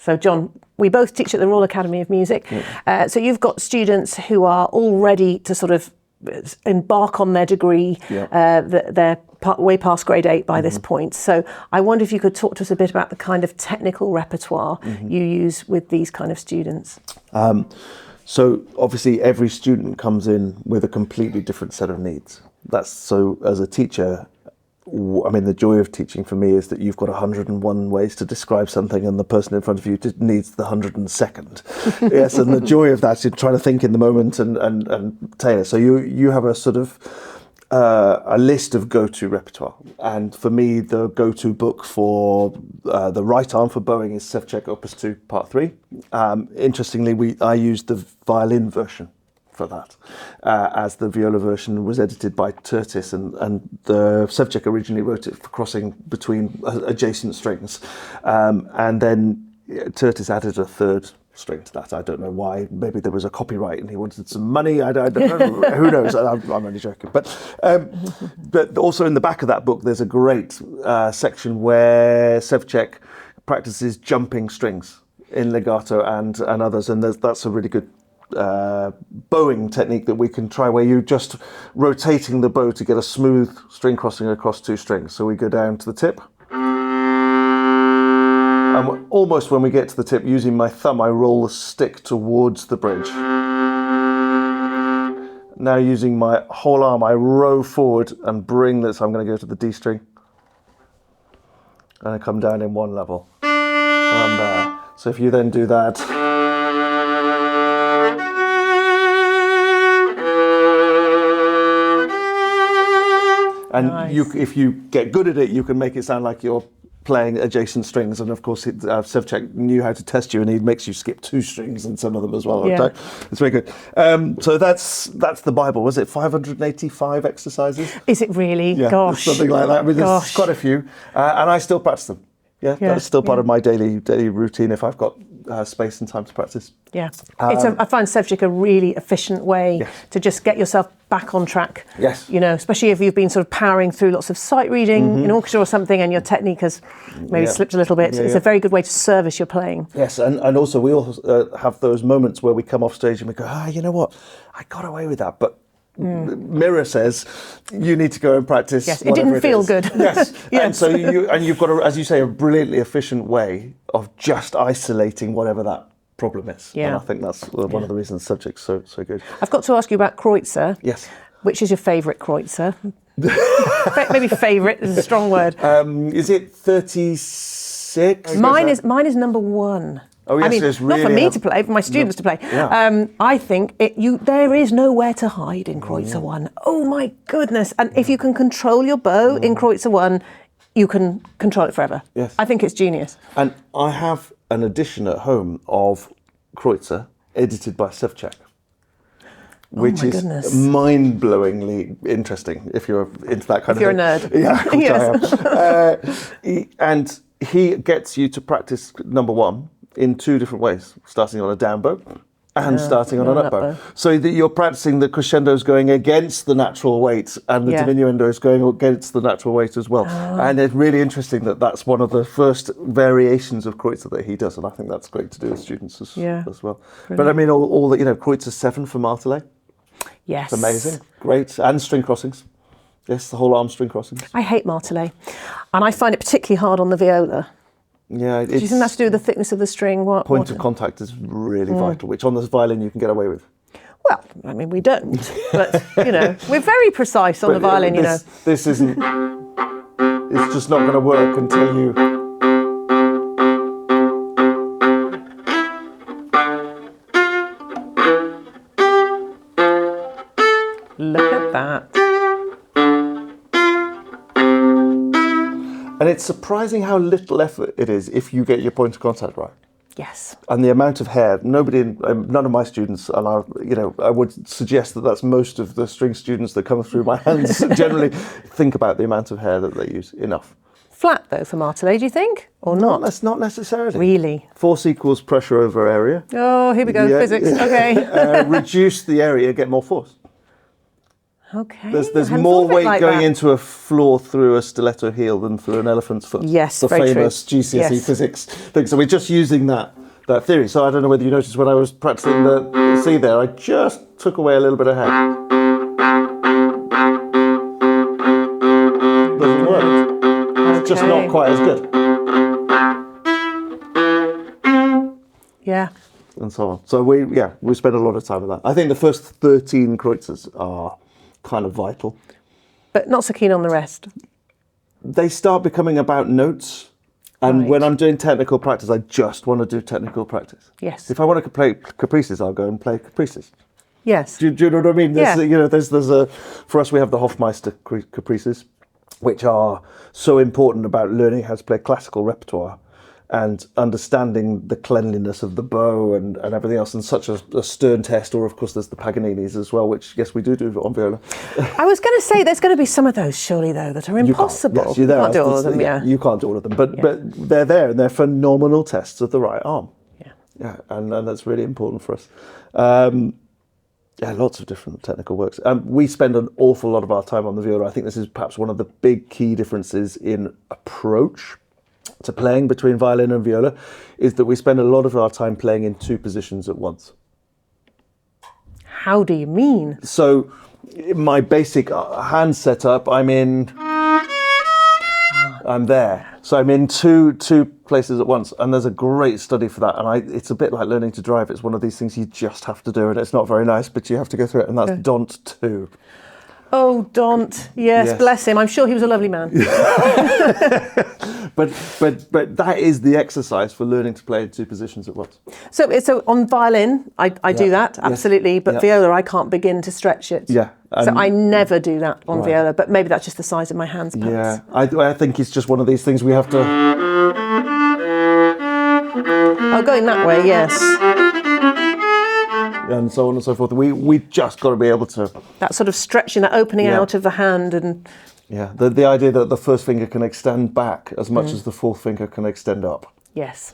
So John, we both teach at the Royal Academy of Music. So you've got students who are all ready to sort of embark on their degree. They're way past grade 8 by this point. So I wonder if you could talk to us a bit about the kind of technical repertoire you use with these kind of students. So obviously every student comes in with a completely different set of needs. So as a teacher, I mean, the joy of teaching for me is that you've got 101 ways to describe something and the person in front of you needs the 102nd. Yes, and the joy of that is trying to think in the moment and tailor. So you have a sort of a list of go-to repertoire. And for me, the go-to book for the right arm for bowing is Ševčík Opus 2 Part 3. Interestingly, I used the violin version for that, as the viola version was edited by Tertis, and the Ševčík originally wrote it for crossing between adjacent strings, and then Tertis added a third string to that. I don't know why. Maybe there was a copyright and he wanted some money. I don't know. Who knows? I'm only joking. But also in the back of that book, there's a great section where Ševčík practices jumping strings in legato and others, and that's a really good bowing technique that we can try, where you're just rotating the bow to get a smooth string crossing across 2 strings. So we go down to the tip, and almost when we get to the tip, using my thumb, I roll the stick towards the bridge. Now using my whole arm, I row forward and bring this. I'm going to go to the D string, and I come down in 1 level, and I'm there. So if you then do that, and nice. If you get good at it, you can make it sound like you're playing adjacent strings. And of course, Ševčík knew how to test you, and he makes you skip 2 strings in some of them as well. Yeah. It's very good. So that's the Bible. Was it 585 exercises? Is it really? Yeah, gosh. Something like that. I mean, there's quite a few. And I still practice them. Yeah, that's still part of my daily routine if I've got space and time to practice. Yeah, I find Ševčík a really efficient way to just get yourself back on track. Yes. You know, especially if you've been sort of powering through lots of sight reading in orchestra or something, and your technique has maybe slipped a little bit. It's a very good way to service your playing. Yes, and also we all have those moments where we come off stage and we go, you know what, I got away with that, but mirror says you need to go and practice. Yes, it didn't feel good. Yes, and so you've got, as you say, a brilliantly efficient way of just isolating whatever that problem is. Yeah. And I think that's one of the reasons the subject's so good. I've got to ask you about Kreutzer. Yes. Which is your favourite Kreutzer? Maybe favourite is a strong word. Is it 36? Mine is number 1. Oh, yes, I mean, it's not really for me to play, for my students to play. Yeah. I think there is nowhere to hide in Kreutzer 1. Oh my goodness! And if you can control your bow in Kreutzer 1, you can control it forever. Yes. I think it's genius. And I have an edition at home of Kreutzer edited by Ševčík, which is mind-blowingly interesting if you're into that kind of thing. If you're a nerd. Yeah, of course I am. And he gets you to practice number 1 in 2 different ways, starting on a down bow and starting on an up bow. So that you're practicing the crescendos going against the natural weight, and the diminuendos going against the natural weight as well. And it's really interesting that that's one of the first variations of Kreutzer that he does, and I think that's great to do with students as well. Brilliant. But I mean, all the, Kreutzer 7 for Martele. Yes. It's amazing. Great. And string crossings. Yes, the whole arm string crossings. I hate Martele, and I find it particularly hard on the viola. Yeah, do you think that's to do with the thickness of the string? Point of contact is really vital, which on the violin you can get away with. Well, I mean, we don't, but, we're very precise on the violin, This isn't, it's just not going to work until you... Look at that. And it's surprising how little effort it is if you get your point of contact right. Yes. And the amount of hair, none of my students, and I would suggest that that's most of the string students that come through my hands generally think about the amount of hair that they use. Enough. Flat though for Martele, do you think? Or not? That's not necessarily. Really? Force equals pressure over area. Oh, here we go, physics, okay. Reduce the area, get more force. Okay. There's I hadn't more thought of it weight like going that. into a floor through a stiletto heel than through an elephant's foot. Yes, the very true. famous GCSE Yes. physics thing. So we're just using that theory. So I don't know whether you noticed when I was practicing the C there, I just took away a little bit of head. Doesn't work. It's just not quite as good. Yeah. And so on. So we spend a lot of time with that. I think the first 13 Kreutzers are kind of vital. But not so keen on the rest. They start becoming about notes. And Right. when I'm doing technical practice, I just want to do technical practice. Yes. If I want to play Caprices, I'll go and play Caprices. Yes. Do you know what I mean? Yeah. There's for us, we have the Hoffmeister Caprices, which are so important about learning how to play classical repertoire and understanding the cleanliness of the bow and everything else, and such a stern test. Or of course there's the Paganinis as well, which yes, we do on viola. I was going to say there's going to be some of those surely though that are impossible. Yes, You can't do all of them, yeah. You can't do all of them, but they're there and they're phenomenal tests of the right arm. Yeah, and that's really important for us. Lots of different technical works. We spend an awful lot of our time on the viola. I think this is perhaps one of the big key differences in approach to playing between violin and viola, is that we spend a lot of our time playing in two positions at once. How do you mean? So my basic hand setup, I'm there. So I'm in two places at once, and there's a great study for that. And it's a bit like learning to drive. It's one of these things you just have to do, and it's not very nice, but you have to go through it, and that's Dont 2. Oh, Dont. Yes, bless him. I'm sure he was a lovely man. But that is the exercise for learning to play in two positions at once. So on violin, I do that, absolutely. But viola, I can't begin to stretch it. Yeah. So I never do that on viola, but maybe that's just the size of my hands, perhaps. Yeah, I think it's just one of these things we have to... Oh, going that way, yes. And so on and so forth. We just got to be able to... That sort of stretching, that opening out of the hand and... Yeah, the idea that the first finger can extend back as much as the fourth finger can extend up. Yes.